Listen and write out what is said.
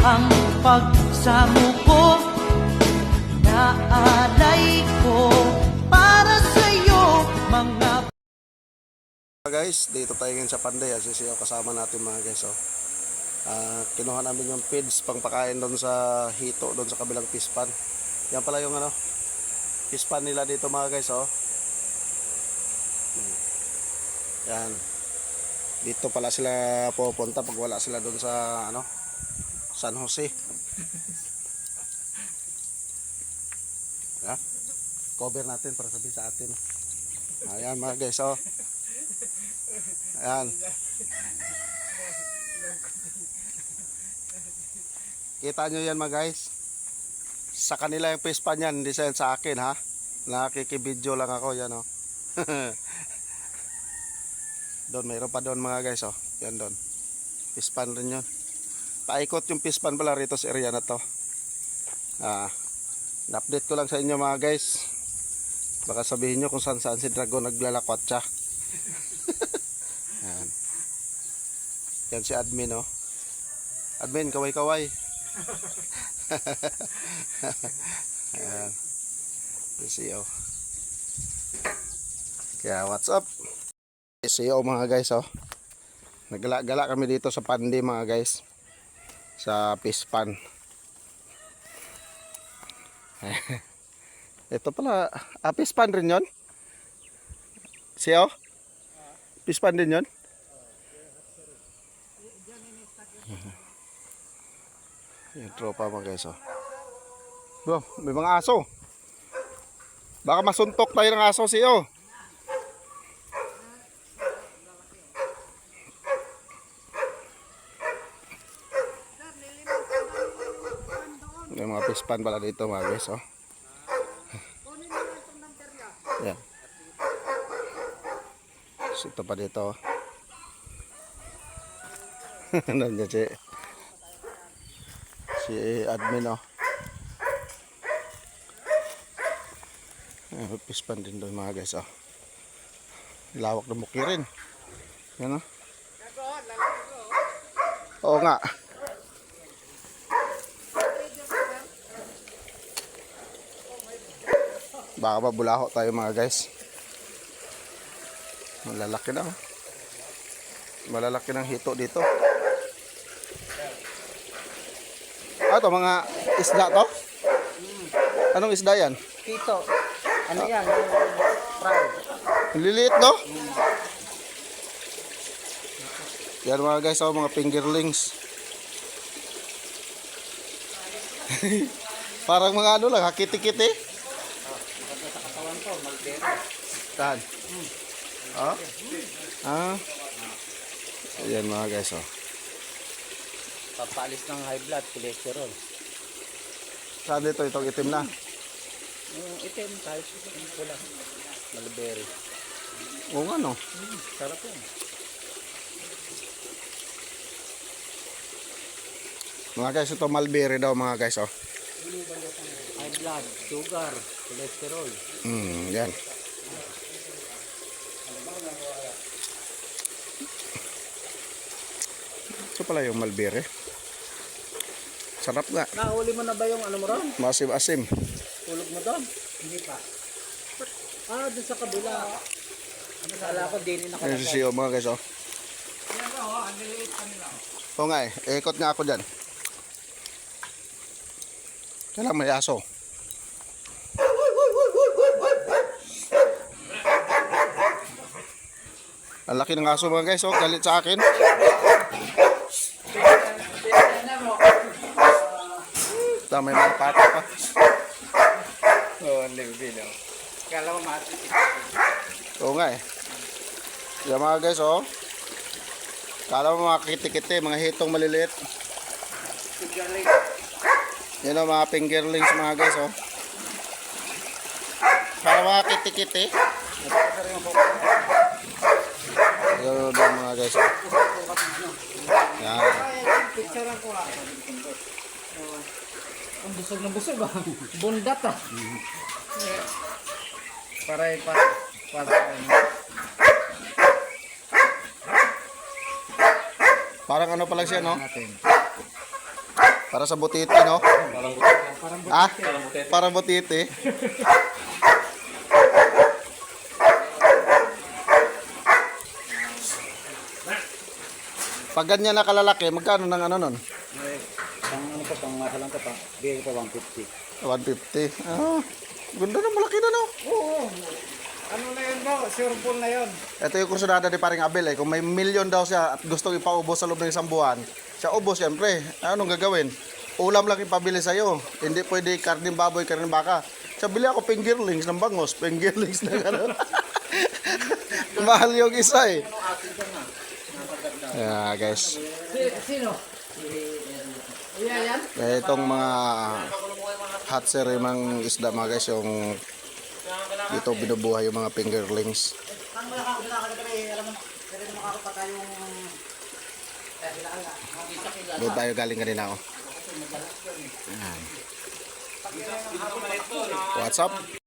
ang pagsamo ko, naalay ko para sa'yo mga. Guys, dito tayo ngayon sa Panday. Sisiyo kasama natin mga guys. Kinuha namin yung feeds pang pakain doon sa hito, doon sa kabilang pispan. Yan pala yung pispan nila dito mga guys. Yan. Dito pala sila pupunta pag wala sila doon sa San Jose. Yeah. Cover natin para sabihin sa atin. Ayan mga guys. Ayan. Kita nyo yan mga guys. Sa kanila yung pispan yan, hindi sa akin ha. Nakikibidyo lang ako yan Doon, mayroon pa doon mga guys Yan doon. Pispan rin yun. Paikot yung pispan pala rito sa area na to. Na-update ko lang sa inyo mga guys. Baka sabihin nyo kung saan si Dragon naglalakwat siya. Yan. Yan si admin Admin, kaway-kaway. Ayan. CEO. Kaya what's up? CEO mga guys Nagala-gala kami dito sa Panday mga guys. Sa pispan. Ito pala, pispan rin yun? CEO? Pispan din yun? Yung tropa mga guys Bro, may mga aso. Baka masuntok tayo ng aso CEO. Yung mga pispan pala dito mga guys Yan. So, ito pa dito nandiyan si admin pispan din doon mga guys lawak na mukli rin yan oo nga. Baka mabulaho tayo mga guys. Malalaki na malalaki ng hito dito. Ito mga isda to? Anong isda yan? Hito. Ano yan? Proud. Liliit no? Yan mga guys mga fingerlings. Parang mga lang hakiti-kiti. Saan? Ayan mga guys Papalis ng high blood, cholesterol. Saan dito itong itim na? Yung itim, kahit yung pula. Mulberry. Oo nga no. Sarap yan. Mga guys ito mulberry daw mga guys High blood, sugar, cholesterol. Yan. Ito pala yung mulberry. Sarap nga. Nahuli mo na ba yung ano mo ron? Masim-asim. Tulog mo doon? Hindi pa. Doon sa kabila. Kala ko din na Ayan si CEO mga guys Yan ang niliit kanila. Oo nga ikot nga ako dyan. Kailang may aso. Ang laki ng aso mga guys galit sa akin. May mga pata pa. Ang libil Kala mo matikit. Oo nga Yan mga guys kala mo mga kiti-kiti, mga hitong maliliit. Yan mga fingerlings mga guys Para mga kiti-kiti. Yan mga guys Yan. Picture ko Ang busog na busog Bundat Para Parang ano pa lang siya natin. Para sa butiti, no? Ah? Parang butiti. Pag ganyan na kalalaki, magkano ng ano nun? Pang ano pa, pang masa lang to pa. Bigay ko pa 150. 150. Ah, ganda na, malaki na, no? Oo. Ano na yun bro? Sure full na yun. Ito yung kursunada ni paring Abel eh. Kung may milyon daw siya at gustong ipaubos sa loob ng isang buwan, siya ubos siyempre. Anong gagawin? Ulam lang ipabili sa'yo. Hindi pwede karning baboy, karning baka. Siya bili ako fingerlings ng bangos. Fingerlings na gano'n. Mahal yung isa eh. Yeah, guys. Sino? Yan? Itong mga hatser yung mga isda mga guys. Yung dito binubuhay yung mga fingerlings. Doon tayo galing kanina oh. Ayan. What's up?